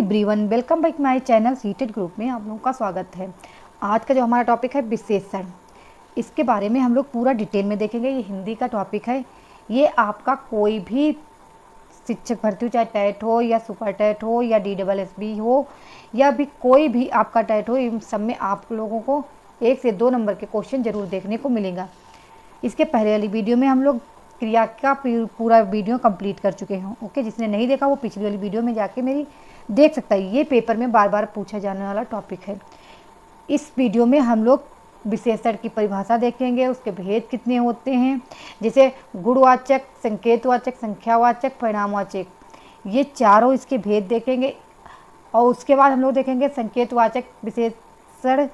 Everyone, welcome back my channel seated group में आप लोगों का स्वागत है। आज का जो हमारा टॉपिक है विशेषण, इसके बारे में हम लोग पूरा डिटेल में देखेंगे। ये हिंदी का टॉपिक है। ये आपका कोई भी शिक्षक भर्ती हो, चाहे टेट हो या सुपर टेट हो या DSSB हो या भी कोई भी आपका टेट हो, इन सब में आप लोगों को 1 से 2 नंबर के क्वेश्चन जरूर देखने को मिलेगा। इसके पहले वाली वीडियो में हम लोग क्रिया का पूरा वीडियो कंप्लीट कर चुके हैं। ओके, जिसने नहीं देखा वो पिछली वाली वीडियो में जाके मेरी देख सकता है। ये पेपर में बार बार पूछा जाने वाला टॉपिक है। इस वीडियो में हम लोग विशेषण की परिभाषा देखेंगे, उसके भेद कितने होते हैं, जैसे गुणवाचक, संकेतवाचक, संख्यावाचक, परिणामवाचक, ये चारों इसके भेद देखेंगे। और उसके बाद हम लोग देखेंगे संकेतवाचक विशेषण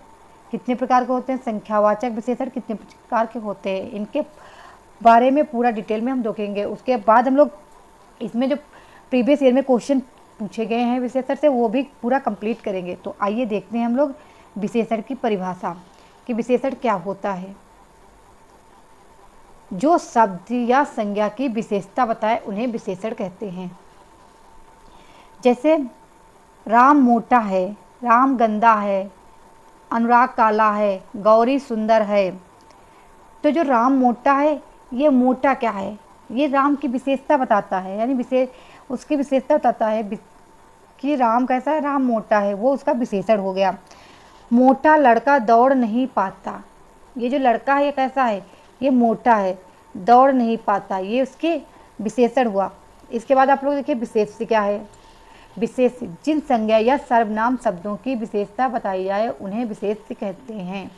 कितने प्रकार के होते हैं, संख्यावाचक विशेषण कितने प्रकार के होते हैं, इनके बारे में पूरा डिटेल में हम देखेंगे। उसके बाद हम लोग इसमें जो प्रीवियस ईयर में क्वेश्चन पूछे गए हैं विशेषण से, वो भी पूरा कंप्लीट करेंगे। तो आइए देखते हैं हम लोग विशेषण की परिभाषा कि विशेषण क्या होता है। जो शब्द या संज्ञा की विशेषता बताए उन्हें विशेषण कहते हैं। जैसे राम मोटा है, राम गंदा है, अनुराग काला है, गौरी सुंदर है। तो जो राम मोटा है, ये मोटा क्या है, ये राम की विशेषता बताता है, यानी उसकी विशेषता बताता है कि राम कैसा है, राम मोटा है, वो उसका विशेषण हो गया। मोटा लड़का दौड़ नहीं पाता, ये जो लड़का है ये कैसा है, ये मोटा है, दौड़ नहीं पाता, ये उसके विशेषण हुआ। इसके बाद आप लोग देखिए विशेष क्या है। विशेष जिन संज्ञा या सर्वनाम शब्दों की विशेषता बताई जाए उन्हें विशेष कहते हैं।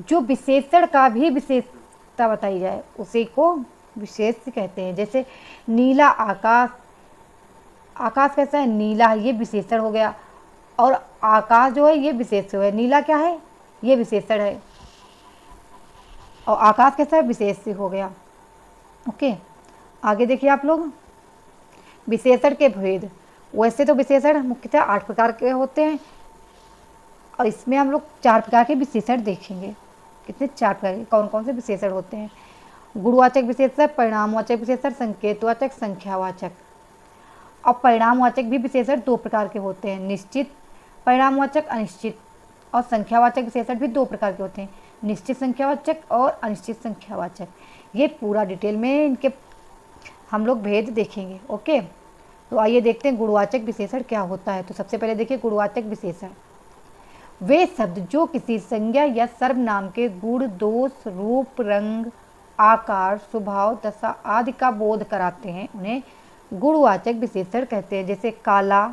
जो विशेषण का भी विशेषता बताई जाए उसी को विशेष कहते हैं। जैसे नीला आकाश, आकाश कैसा है, नीला है, ये विशेषण हो गया। और आकाश जो है ये विशेष है, नीला क्या है, ये विशेषण है, और आकाश कैसा है, विशेष हो गया। ओके, आगे देखिए आप लोग विशेषण के भेद। वैसे तो विशेषण मुख्यतः 8 प्रकार के होते हैं, और इसमें हम लोग 4 प्रकार के विशेषण देखेंगे। कितने, 4 प्रकार के कौन कौन से विशेषण होते हैं। गुणवाचक विशेषण, परिणामवाचक विशेषण, संकेतवाचक, संख्यावाचक। और परिणामवाचक भी विशेषण 2 प्रकार के होते हैं, निश्चित परिणामवाचक, अनिश्चित। और संख्यावाचक विशेषण भी 2 प्रकार के होते हैं, निश्चित संख्यावाचक और अनिश्चित संख्यावाचक। ये पूरा डिटेल में इनके हम लोग भेद देखेंगे। ओके, तो आइए देखते हैं गुणवाचक विशेषण क्या होता है। तो सबसे पहले देखिए गुणवाचक विशेषण, वे शब्द जो किसी संज्ञा या सर्वनाम के गुण, दोष, रूप, रंग, आकार, स्वभाव, दशा आदि का बोध कराते हैं उन्हें गुणवाचक विशेषण कहते हैं। जैसे काला,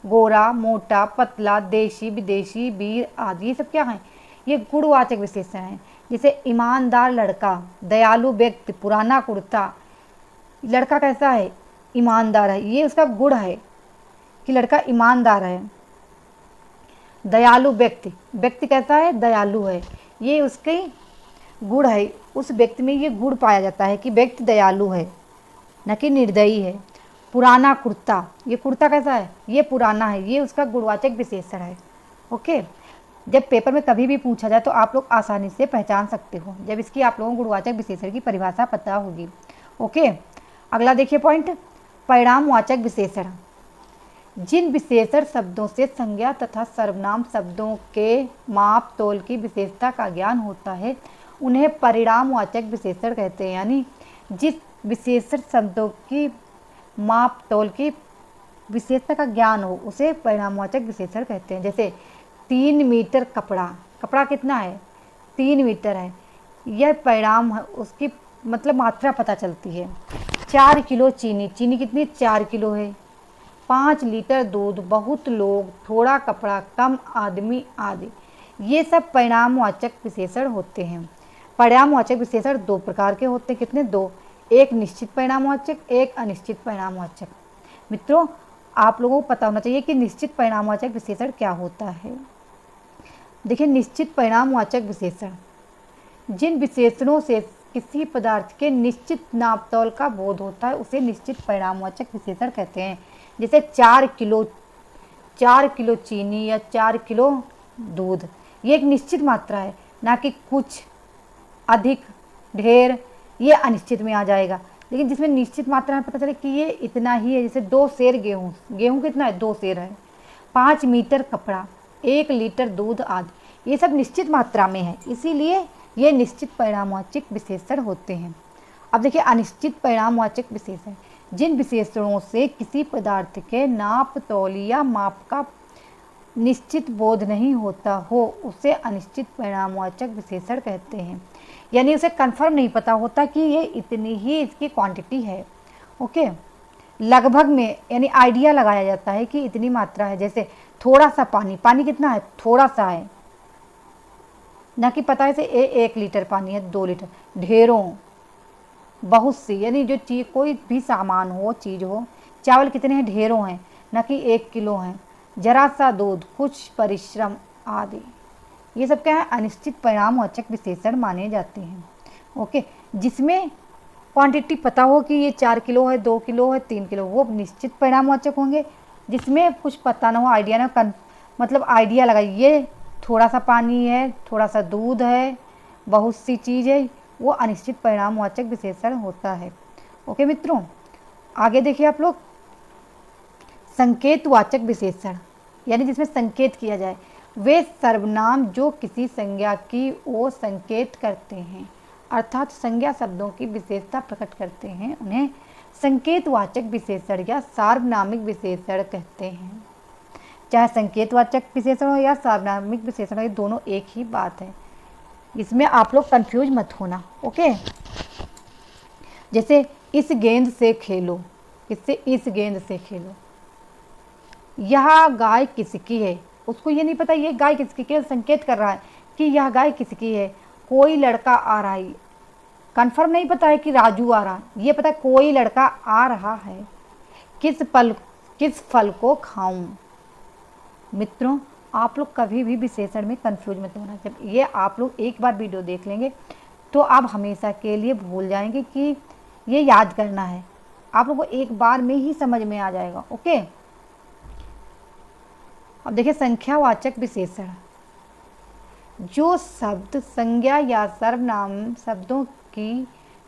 गोरा, मोटा, पतला, देशी, विदेशी, वीर आदि, ये सब क्या हैं, ये गुणवाचक विशेषण हैं। जैसे ईमानदार लड़का, दयालु व्यक्ति, पुराना कुर्ता, लड़का कैसा है, ईमानदार है, ये उसका गुण है कि लड़का ईमानदार है। दयालु व्यक्ति, व्यक्ति कैसा है, दयालु है, ये उसके गुण है, उस व्यक्ति में ये गुण पाया जाता है कि व्यक्ति दयालु है, न कि निर्दयी है। पुराना कुर्ता, ये कुर्ता कैसा है, ये पुराना है, ये उसका गुणवाचक विशेषण है। ओके, जब पेपर में कभी भी पूछा जाए तो आप लोग आसानी से पहचान सकते हो जब इसकी आप लोगों को गुणवाचक विशेषण की परिभाषा पता होगी। ओके, अगला देखिए पॉइंट, परिणामवाचक विशेषण। जिन विशेषण शब्दों से संज्ञा तथा सर्वनाम शब्दों के माप तोल की विशेषता का ज्ञान होता है उन्हें परिणामवाचक विशेषण कहते हैं। यानी जिस विशेषण शब्दों की माप तोल की विशेषता का ज्ञान हो उसे परिणामवाचक विशेषण कहते हैं। जैसे 3 मीटर कपड़ा, कपड़ा कितना है, 3 मीटर है, यह परिणाम है, उसकी मतलब मात्रा पता चलती है। 4 किलो चीनी, चीनी कितनी, 4 किलो है। 5 लीटर दूध, बहुत लोग, थोड़ा कपड़ा, कम आदमी आदि, ये सब परिणामवाचक विशेषण होते हैं। परिणामवाचक विशेषण 2 प्रकार के होते हैं। कितने, 2, एक निश्चित परिणामवाचक, एक अनिश्चित परिणामवाचक। मित्रों, आप लोगों को पता होना चाहिए कि निश्चित परिणामवाचक विशेषण क्या होता है। देखिए, निश्चित परिणामवाचक विशेषण, जिन विशेषणों से किसी पदार्थ के निश्चित नापतोल का बोध होता है उसे निश्चित परिणामवाचक विशेषण कहते हैं। जैसे 4 किलो चीनी या 4 किलो दूध, ये एक निश्चित मात्रा है, ना कि कुछ, अधिक, ढेर, ये अनिश्चित में आ जाएगा। लेकिन जिसमें निश्चित मात्रा में पता चले कि ये इतना ही है, जैसे 2 सेर गेहूँ, गेहूँ कितना है, 2 सेर है, 5 मीटर कपड़ा, 1 लीटर दूध आदि, ये सब निश्चित मात्रा में है, इसीलिए ये निश्चित परिणामवाचक विशेषण होते हैं। अब देखिए अनिश्चित परिणामवाचक विशेषण, जिन विशेषणों से किसी पदार्थ के नाप, तौल या माप का निश्चित बोध नहीं होता हो उसे अनिश्चित परिणामवाचक विशेषण कहते हैं। यानी उसे कंफर्म नहीं पता होता कि ये इतनी ही इसकी क्वांटिटी है। ओके, लगभग में यानी आइडिया लगाया जाता है कि इतनी मात्रा है। जैसे थोड़ा सा पानी, पानी कितना है, थोड़ा सा है, ना कि पता है से 1 लीटर पानी है, 2 लीटर, ढेरों, बहुत सी, यानी जो चीज़ कोई भी सामान हो, चीज़ हो, चावल कितने हैं, ढेरों हैं, ना कि 1 किलो हैं, जरा सा दूध, कुछ परिश्रम आदि, ये सब क्या है, अनिश्चित परिणामवाचक विशेषण माने जाते हैं। ओके, जिसमें क्वांटिटी पता हो कि ये 4 किलो है, 2 किलो है, 3 किलो, वो निश्चित परिणामवाचक होंगे। जिसमें कुछ पता ना हो, आइडिया ना, मतलब आइडिया लगाइए, ये थोड़ा सा पानी है, थोड़ा सा दूध है, बहुत सी चीज़ है, वो अनिश्चित परिणामवाचक विशेषण होता है। ओके मित्रों, आगे देखिए आप लोग, संकेतवाचक विशेषण, यानी जिसमें संकेत किया जाए, वे सर्वनाम जो किसी संज्ञा की ओर संकेत करते हैं, अर्थात संज्ञा शब्दों की विशेषता प्रकट करते हैं, उन्हें संकेतवाचक विशेषण या सार्वनामिक विशेषण कहते हैं। चाहे संकेतवाचक विशेषण हो या सार्वनामिक विशेषण हो, ये दोनों एक ही बात है, इसमें आप लोग कंफ्यूज मत होना। ओके, जैसे इस गेंद से खेलो, इससे इस गेंद से खेलो, यह गाय किसकी है, उसको ये नहीं पता ये गाय किसकी है, संकेत कर रहा है कि यह गाय किसकी है। कोई लड़का आ रहा है, कंफर्म नहीं पता है कि राजू आ रहा, ये पता है कोई लड़का आ रहा है। किस फल को खाऊं। मित्रों, आप लोग कभी भी विशेषण में कंफ्यूज मत होना। जब ये आप लोग एक बार वीडियो देख लेंगे तो आप हमेशा के लिए भूल जाएंगे कि ये याद करना है, आप लोगों को एक बार में ही समझ में आ जाएगा। ओके, अब देखिए संख्यावाचक विशेषण, जो शब्द संज्ञा या सर्वनाम शब्दों की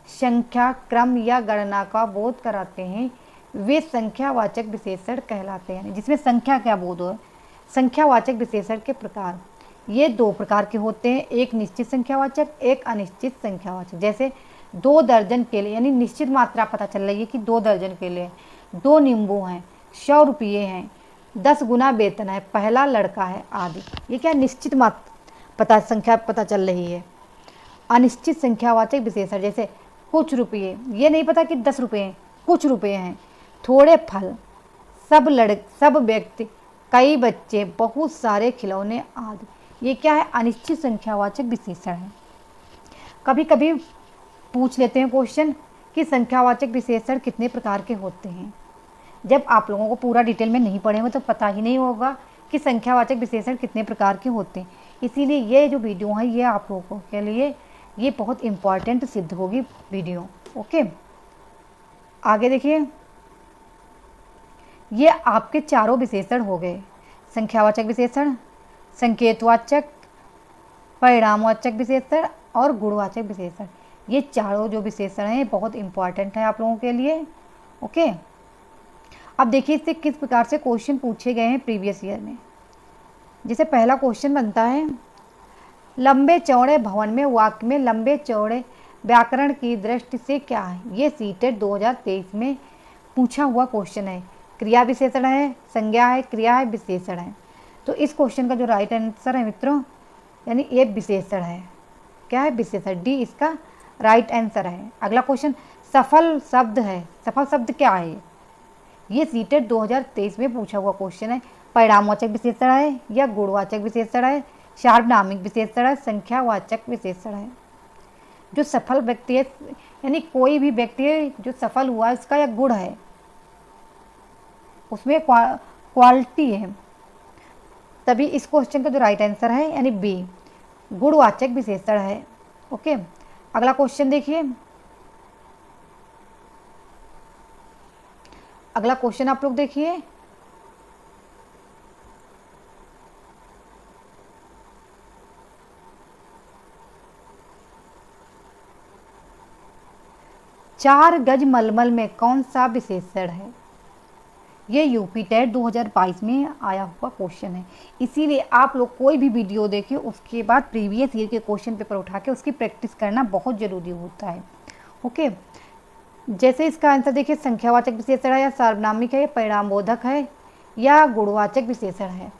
संख्या, क्रम या गणना का बोध कराते हैं, वे संख्यावाचक विशेषण कहलाते हैं। जिसमें संख्या क्या बोध हो। संख्यावाचक विशेषण के प्रकार, ये 2 प्रकार के होते हैं, एक निश्चित संख्यावाचक, एक अनिश्चित संख्यावाचक। जैसे 2 दर्जन केले, यानी निश्चित मात्रा पता चल रही है कि 2 दर्जन केले, 2 नींबू हैं, 100 रुपये हैं, 10 गुना वेतन है, पहला लड़का है आदि। ये क्या निश्चित मात्रा संख्या पता चल रही है। अनिश्चित संख्यावाचक विशेषण, जैसे कुछ रुपये, ये नहीं पता कि 10 रुपये हैं, कुछ रुपये हैं, थोड़े फल, सब व्यक्ति, कई बच्चे, बहुत सारे खिलौने आदि। ये क्या है, अनिश्चित संख्यावाचक विशेषण है। कभी कभी पूछ लेते हैं क्वेश्चन कि संख्यावाचक विशेषण कितने प्रकार के होते हैं। जब आप लोगों को पूरा डिटेल में नहीं पढ़ेंगे तो पता ही नहीं होगा कि संख्यावाचक विशेषण कितने प्रकार के होते हैं। इसीलिए ये जो वीडियो है ये आप लोगों के लिए ये बहुत इम्पॉर्टेंट सिद्ध होगी वीडियो। ओके, आगे देखिए, ये आपके चारों विशेषण हो गए, संख्यावाचक विशेषण, संकेतवाचक, परिणामवाचक विशेषण और गुणवाचक विशेषण। ये चारों जो विशेषण हैं बहुत इम्पॉर्टेंट है आप लोगों के लिए। ओके, अब देखिए इससे किस प्रकार से क्वेश्चन पूछे गए हैं प्रीवियस ईयर में। जैसे पहला क्वेश्चन बनता है, लंबे चौड़े भवन में वाक्य में लंबे चौड़े व्याकरण की दृष्टि से क्या है। ये सीटेट 2023 में पूछा हुआ क्वेश्चन है। क्रिया विशेषण है, संज्ञा है, क्रिया है, विशेषण है। तो इस क्वेश्चन का जो राइट आंसर है मित्रों, यानी ये विशेषण है। क्या है, विशेषण, डी इसका राइट आंसर है। अगला क्वेश्चन सफल शब्द है। सफल शब्द क्या है, ये सीटेट 2023 में पूछा हुआ क्वेश्चन है। परिणामवाचक विशेषण है या गुणवाचक विशेषण है, सार्वनामिक विशेषण है, संख्यावाचक विशेषण है। जो सफल व्यक्ति है, यानी कोई भी व्यक्ति है जो सफल हुआ इसका या गुण है, उसमें क्वालिटी है, तभी इस क्वेश्चन का जो राइट आंसर है यानी बी, गुणवाचक विशेषण है। ओके, अगला क्वेश्चन देखिए, अगला क्वेश्चन आप लोग देखिए, चार गज मलमल में कौन सा विशेषण है। ये यूपी टेट 2022 में आया हुआ क्वेश्चन है। इसीलिए आप लोग कोई भी वीडियो देखें उसके बाद प्रीवियस ईयर के क्वेश्चन पेपर उठा के उसकी प्रैक्टिस करना बहुत ज़रूरी होता है। ओके, जैसे इसका आंसर देखिए, संख्यावाचक विशेषण है या सार्वनामिक है या परिणामबोधक है या गुणवाचक विशेषण है।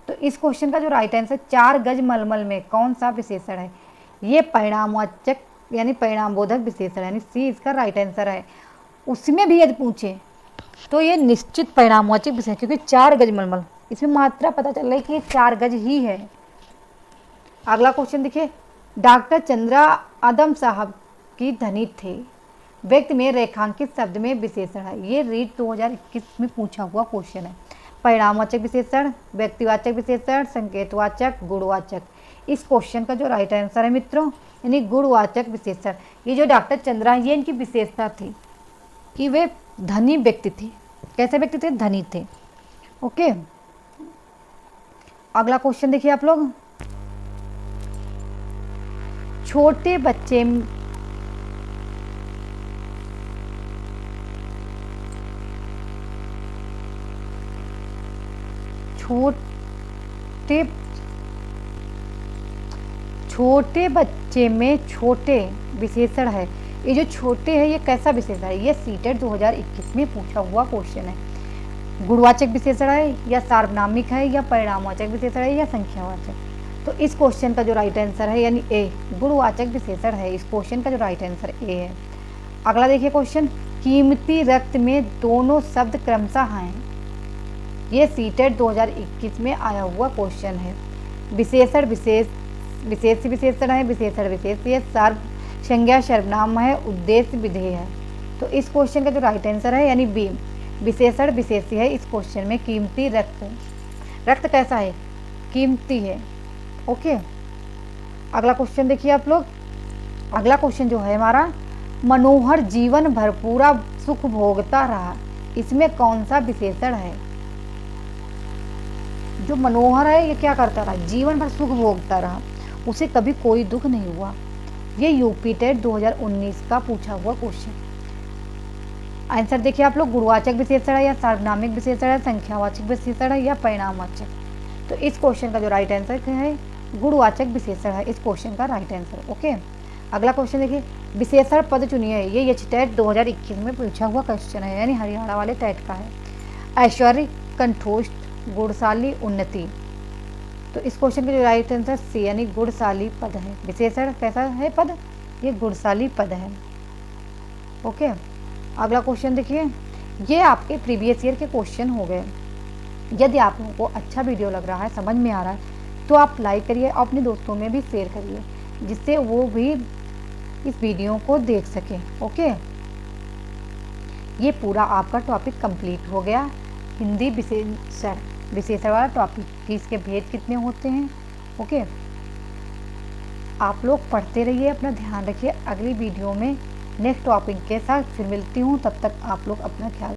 तो इस क्वेश्चन का जो राइट आंसर, 4 गज मलमल में कौन सा विशेषण है? ये परिणामवाचक यानी परिणामबोधक विशेषण यानी सी इसका राइट आंसर है। उसमें भी यदि पूछे तो ये निश्चित परिणामवाचक विशेषण, क्योंकि 4 गज मलमल, इसमें मात्रा पता चल रहा है कि ये 4 गज ही है। अगला क्वेश्चन देखिए, डॉक्टर चंद्रा आदम साहब की धनी थे, व्यक्ति में रेखांकित शब्द में विशेषण है। ये रीट 2021 में पूछा हुआ क्वेश्चन है। परिणामवाचक विशेषण, व्यक्तिवाचक विशेषण, संकेतवाचक, गुणवाचक। इस क्वेश्चन का जो राइट आंसर है मित्रों यानी गुणवाचक विशेषण। ये जो डॉक्टर चंद्रा ये इनकी विशेषता थी कि वे धनी व्यक्ति थे। कैसे व्यक्ति थे? धनी थे। ओके, अगला क्वेश्चन देखिए आप लोग, छोटे बच्चे छोटे बच्चे में छोटे विशेषण है। ये जो छोटे है ये कैसा विशेषण है? ये सीटेट 2021 में पूछा हुआ क्वेश्चन है। गुणवाचक विशेषण है या सार्वनामिक है या परिणामवाचक विशेषण है या संख्यावाचक? तो इस क्वेश्चन का जो राइट आंसर है यानी ए, गुणवाचक विशेषण है। इस क्वेश्चन का जो राइट आंसर ए है। अगला देखिए क्वेश्चन, कीमती रक्त में दोनों शब्द क्रमशः हैं। ये सीटेट 2021 में आया हुआ क्वेश्चन है। विशेषण विशेषण है, विशेषण विशेष, ये सर्व संज्ञा सर्वनाम है, उद्देश्य विधेय है। तो इस क्वेश्चन का जो राइट आंसर है यानी बी, विशेषण विशेषी है। इस क्वेश्चन में कीमती रक्त कैसा है? कीमती है। ओके, अगला क्वेश्चन देखिए आप लोग। अगला क्वेश्चन जो है हमारा, मनोहर जीवन भर पूरा सुख भोगता रहा, इसमें कौन सा विशेषण है? जो मनोहर है ये क्या करता रहा? जीवन भर सुख भोगता रहा, उसे कभी कोई दुख नहीं हुआ। ये यूपी टेट 2019 का पूछा हुआ क्वेश्चन। आंसर देखिए आप लोग, गुणवाचक विशेषण है या सार्वनामिक विशेषण है, संख्यावाचक विशेषण है या परिणामवाचक? तो इस क्वेश्चन का जो राइट आंसर है गुणवाचक विशेषण है। इस क्वेश्चन का राइट आंसर। ओके, अगला क्वेश्चन देखिए, विशेषण पद चुनिए। ये एच टेट 2021 में पूछा हुआ क्वेश्चन है यानी हरियाणा वाले टेट का है। ऐश्वर्य, कंठोष्ट, गुणशाली, उन्नति। तो इस क्वेश्चन का जो राइट आंसर सी यानी गुणशाली पद है। विशेषण कैसा है पद? ये गुणशाली पद है। ओके, अगला क्वेश्चन देखिए, ये आपके प्रीवियस ईयर के क्वेश्चन हो गए। यदि आप लोगों को अच्छा वीडियो लग रहा है, समझ में आ रहा है, तो आप लाइक करिए और अपने दोस्तों में भी शेयर करिए, जिससे वो भी इस वीडियो को देख सकें। ओके, ये पूरा आपका टॉपिक कंप्लीट हो गया। हिंदी विशेषण वाला टॉपिक कि इसके भेद कितने होते हैं। ओके, आप लोग पढ़ते रहिए, अपना ध्यान रखिए। अगली वीडियो में नेक्स्ट टॉपिक के साथ फिर मिलती हूँ, तब तक आप लोग अपना ख्याल